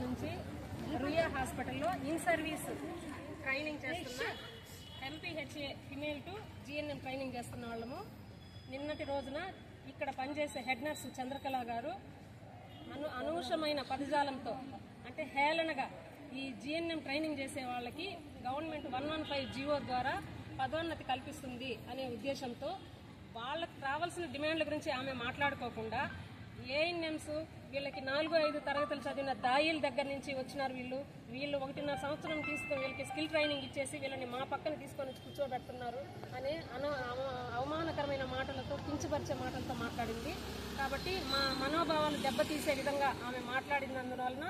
నుంచి రుయా హాస్పిటల్లో in service training చేస్తున్న MPHA female to GNM training చేస్తున్న వాళ్ళము. నిన్నటి రోజున ఇక్కడ పనిచేసే హెడ్ నర్సు చంద్రకళ గారు అనూషమైన పదజాలంతో అంటే హేళనగా ఈ జిఎన్ఎం ట్రైనింగ్ చేసే వాళ్ళకి గవర్నమెంట్ 115 జీవో ద్వారా పదోన్నతి కల్పిస్తుంది అనే ఉద్దేశంతో వాళ్ళకి రావాల్సిన డిమాండ్ల గురించి ఆమె మాట్లాడుకోకుండా ఏఎన్ఎంస్ వీళ్ళకి 4-5 తరగతులు చదివిన దాయిల దగ్గర నుంచి వచ్చినారు. వీళ్ళు 1.5 సంవత్సరం తీసుకొని వీళ్ళకి స్కిల్ ట్రైనింగ్ ఇచ్చేసి వీళ్ళని మా పక్కన తీసుకొని వచ్చి కూర్చోబెడుతున్నారు అనే అవమానకరమైన మాటలతో కించపరిచే మాటలతో మాట్లాడింది. కాబట్టి మా మనోభావాలు దెబ్బతీసే విధంగా ఆమె మాట్లాడినందువలన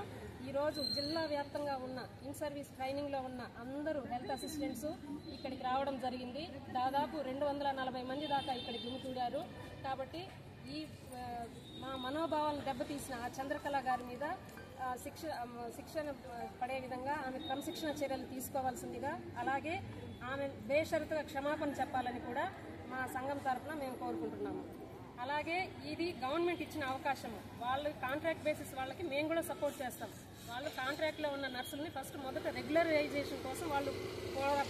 ఈరోజు జిల్లా వ్యాప్తంగా ఉన్న ఇన్ సర్వీస్ ట్రైనింగ్లో ఉన్న అందరూ హెల్త్ అసిస్టెంట్స్ ఇక్కడికి రావడం జరిగింది. దాదాపు 240 మంది దాకా ఇక్కడికి గుమికూడారు. కాబట్టి ఈ మా మనోభావాలను దెబ్బతీసిన ఆ చంద్రకళ గారి మీద శిక్షణ పడే విధంగా ఆమె క్రమశిక్షణ చర్యలు తీసుకోవాల్సిందిగా, అలాగే ఆమె బేషరతుగా క్షమాపణ చెప్పాలని కూడా మా సంఘం తరఫున మేము కోరుకుంటున్నాము. అలాగే ఇది గవర్నమెంట్ ఇచ్చిన అవకాశము. వాళ్ళు కాంట్రాక్ట్ బేసిస్ వాళ్ళకి మేము కూడా సపోర్ట్ చేస్తాం. వాళ్ళు కాంట్రాక్ట్లో ఉన్న నర్సుల్ని మొదట రెగ్యులరైజేషన్ కోసం వాళ్ళు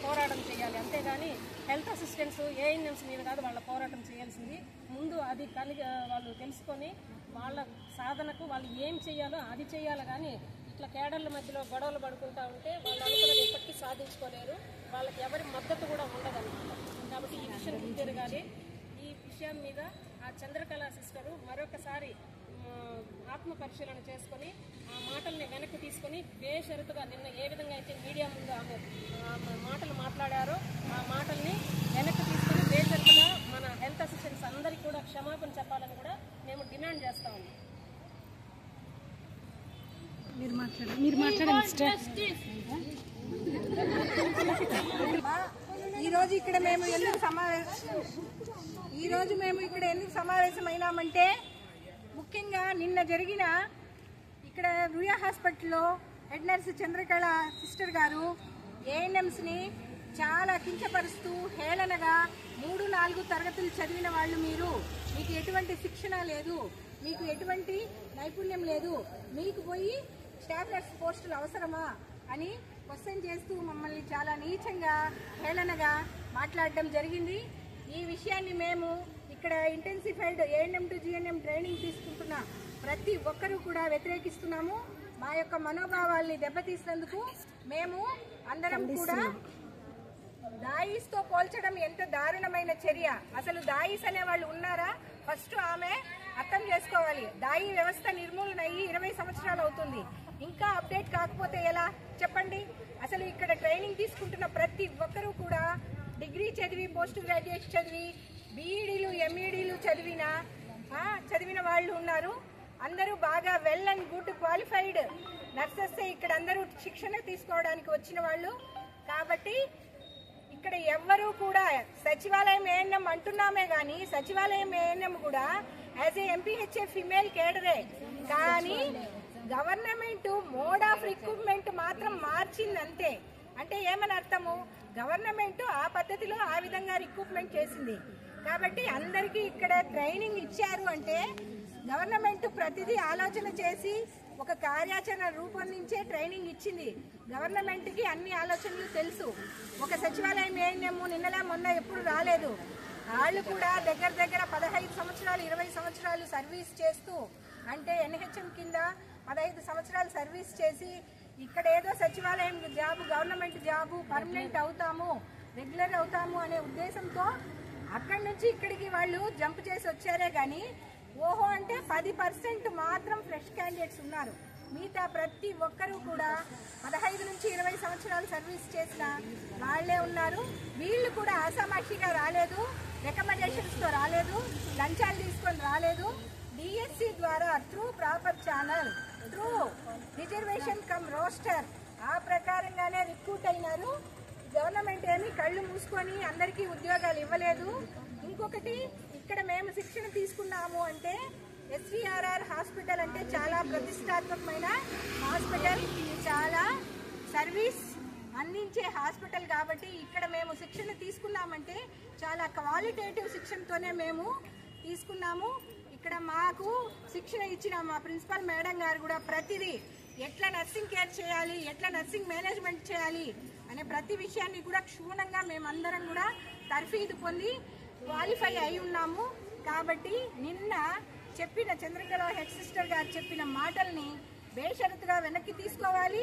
పోరాటం చేయాలి. అంతేగాని హెల్త్ అసిస్టెంట్స్ ఏఎన్ఎంస్ మీద కాదు వాళ్ళ పోరాటం చేయాల్సింది. ముందు అది వాళ్ళు తెలుసుకొని వాళ్ళ సాధనకు వాళ్ళు ఏం చేయాలో అది చేయాలి. కానీ ఇట్లా కేడర్ల మధ్యలో గొడవలు పడుకుంటూ ఉంటే వాళ్ళు అనుకున్నది ఎప్పటికీ సాధించుకోలేరు. వాళ్ళకి ఎవరి మద్దతు కూడా ఉండదన్నమాట. కాబట్టి ఈ విషయం గుర్తిరగాలి. ఈ విషయం మీద ఆ చంద్రకళ సిస్టరు మరొకసారి ఆత్మ పరిశీలన చేసుకొని ఆ మాటల్ని వెనక్కి తీసుకొని బేషరతుగా నిన్న ఏ విధంగా అయితే మీడియా ముందు ఆమె మాటలు మాట్లాడారో ఆ మాటల్ని వెనక్కి తీసుకొని బేషరతుగా మన హెల్త్ అసిస్టెంట్స్ అందరికీ కూడా క్షమాపణ చెప్పాలని కూడా మేము డిమాండ్ చేస్తా ఉన్నాం. ఈరోజు ఇక్కడ మేము ఎందుకు సమావేశమైనామంటే ముఖ్యంగా నిన్న జరిగిన ఇక్కడ రుయా హాస్పిటల్లో హెడ్ నర్స్ చంద్రకళ సిస్టర్ గారు ఏఎన్ఎంస్ని చాలా కించపరుస్తూ హేళనగా 3-4 తరగతులు చదివిన వాళ్ళు మీకు ఎటువంటి శిక్షణ లేదు, మీకు ఎటువంటి నైపుణ్యం లేదు, మీకు పోయి స్టాఫ్ నర్స్ పోస్టులు అవసరమా అని క్వశ్చన్ చేస్తూ మమ్మల్ని చాలా నీచంగా హేళనగా మాట్లాడడం జరిగింది. ఈ విషయాన్ని మేము ఇక్కడ intensified ANM to GNM training తీసుకుంటున్న ప్రతి ఒక్కరూ కూడా వ్యతిరేకిస్తున్నాము. మా యొక్క మనోభావాల్ని దెబ్బతీసినందుకు మేము అందరం కూడా దాయిస్తో పోల్చడం ఎంత దారుణమైన చర్య. అసలు దాయిస్ అనే వాళ్ళు ఉన్నారా? ఫస్ట్ ఆమె అర్థం చేసుకోవాలి. దాయి వ్యవస్థ నిర్మూలన అయ్యి 20 సంవత్సరాలు అవుతుంది. ఇంకా అప్డేట్ కాకపోతే ఎలా చెప్పండి? అసలు ఇక్కడ ట్రైనింగ్ తీసుకుంటున్న ప్రతి ఒక్కరూ కూడా డిగ్రీ చదివి, పోస్ట్ గ్రాడ్యుయేట్ చదివి, బీఈడీలు ఎంఈడీలు చదివిన వాళ్ళు ఉన్నారు. అందరూ బాగా well and good qualified nurses ఇక్కడ అందరూ శిక్షణ తీసుకోవడానికి వచ్చిన వాళ్ళు. కాబట్టి ఇక్కడ ఎవ్వరూ కూడా సచివాలయం ఏఎన్ఎం అంటున్నామే కానీ సచివాలయం ఏఎన్ఎం కూడా యాజ్ ఏ ఎంపీహెచ్ఏ ఫిమేల్ కేడరే. కానీ గవర్నమెంట్ మోడ్ ఆఫ్ రిక్రూట్మెంట్ మాత్రం మార్చిందంతే. అంటే ఏమని అర్థము? గవర్నమెంట్ ఆ పద్ధతిలో ఆ విధంగా రిక్రూట్మెంట్ చేసింది. కాబట్టి అందరికీ ఇక్కడ ట్రైనింగ్ ఇచ్చారు అంటే గవర్నమెంట్ ప్రతిదీ ఆలోచన చేసి ఒక కార్యాచరణ రూపొందించే ట్రైనింగ్ ఇచ్చింది. గవర్నమెంట్కి అన్ని ఆలోచనలు తెలుసు. ఒక సచివాలయం ఏఎన్ఎం నిన్నలా మొన్న ఎప్పుడు రాలేదు. వాళ్ళు కూడా దగ్గర 15 సంవత్సరాలు 20 సంవత్సరాలు సర్వీస్ చేస్తూ, అంటే ఎన్హెచ్ఎం కింద 15 సంవత్సరాలు సర్వీస్ చేసి ఇక్కడ ఏదో సచివాలయం జాబు, గవర్నమెంట్ జాబు పర్మనెంట్ అవుతాము, రెగ్యులర్ అవుతాము అనే ఉద్దేశంతో అక్కడి నుంచి ఇక్కడికి వాళ్ళు జంప్ చేసి వచ్చారే కానీ ఓహో అంటే 10% మాత్రం ఫ్రెష్ క్యాండిడేట్స్ ఉన్నారు. మిగతా ప్రతి ఒక్కరూ కూడా 15 నుంచి 20 సంవత్సరాలు సర్వీస్ చేసిన వాళ్లే ఉన్నారు. వీళ్ళు కూడా ఆసామాషిగా రాలేదు, రికమెండేషన్స్తో రాలేదు, లంచాలు తీసుకొని రాలేదు. డిఎస్సి ద్వారా through proper channel, through reservation come roster ఆ ప్రకారంగానే రిక్రూట్ అయినారు. గవర్నమెంట్ ఏమి కళ్ళు మూసుకొని అందరికీ ఉద్యోగాలు ఇవ్వలేదు. ఇంకొకటి, ఇక్కడ మేము శిక్షణ తీసుకున్నాము అంటే ఎస్వీఆర్ఆర్ హాస్పిటల్ అంటే చాలా ప్రతిష్టాత్మకమైన హాస్పిటల్, చాలా సర్వీస్ అందించే హాస్పిటల్. కాబట్టి ఇక్కడ మేము శిక్షణ తీసుకున్నామంటే చాలా క్వాలిటేటివ్ శిక్షణతోనే మేము తీసుకున్నాము. ఇక్కడ మాకు శిక్షణ ఇచ్చిన మా ప్రిన్సిపల్ మేడం గారు కూడా ప్రతిదీ ఎట్లా నర్సింగ్ కేర్ చేయాలి, ఎట్లా నర్సింగ్ మేనేజ్మెంట్ చేయాలి అనే ప్రతి విషయాన్ని కూడా క్షుణ్ణంగా మేమందరం కూడా తర్ఫీదు పొంది క్వాలిఫై అయి ఉన్నాము. కాబట్టి నిన్న చెప్పిన చంద్రకళ హెడ్ సిస్టర్ గారు చెప్పిన మాటల్ని బేషరతుగా వెనక్కి తీసుకోవాలి.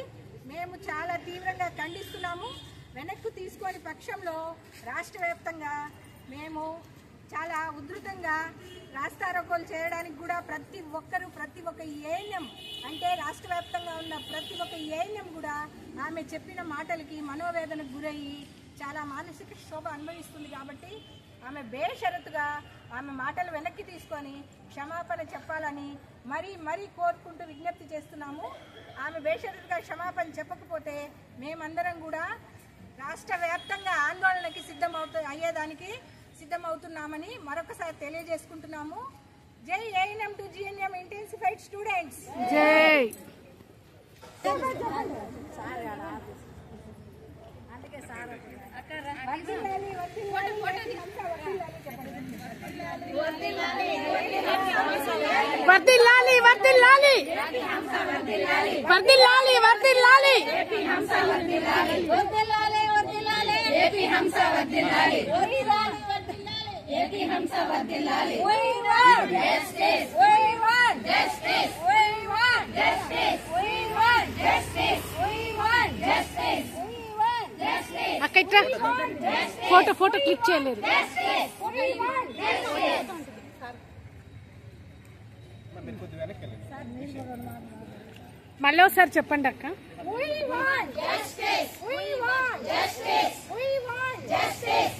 మేము చాలా తీవ్రంగా ఖండిస్తున్నాము. వెనక్కి తీసుకొని పక్షంలో రాష్ట్ర వ్యాప్తంగా మేము చాలా ఉధృతంగా రాస్తారోకోలు చేయడానికి కూడా ప్రతి ఒక్క ఏఎన్ఎం అంటే రాష్ట్ర వ్యాప్తంగా ఉన్న ప్రతి ఒక్క ఏఎన్ఎం కూడా ఆమె చెప్పిన మాటలకి మనోవేదనకు గురయ్యి చాలా మానసిక శోభ అనుభవిస్తుంది. కాబట్టి ఆమె బేషరతుగా ఆమె మాటలు వెనక్కి తీసుకొని క్షమాపణ చెప్పాలని మరీ కోరుకుంటూ విజ్ఞప్తి చేస్తున్నాము. ఆమె బేషరతుగా క్షమాపణ చెప్పకపోతే మేమందరం కూడా రాష్ట్ర వ్యాప్తంగా ఆందోళనకి అయ్యేదానికి సిద్ధమవుతున్నామని మరొకసారి తెలియజేసుకుంటున్నాము. జై ANM to GNM intensified students. జై. వర్ధిల్లాలి వర్ధిల్లాలి వర్ధిల్లాలి వర్ధిల్లాలి ఏపీ హంస వర్ధిల్లాలి వర్ధిల్లాలి వర్ధిల్లాలి ఏపీ హంస వర్ధిల్లాలి వర్ధిల్లాలి వర్ధిల్లాలి ఏపీ హంస వర్ధిల్లాలి. We want justice. We want justice. We want justice. We want justice. We want justice. We want justice. అక్కడ ఫోటో క్లిక్ చేయలేరు. మళ్ళీ ఒకసారి చెప్పండి అక్క. We want justice. We want justice. We want justice.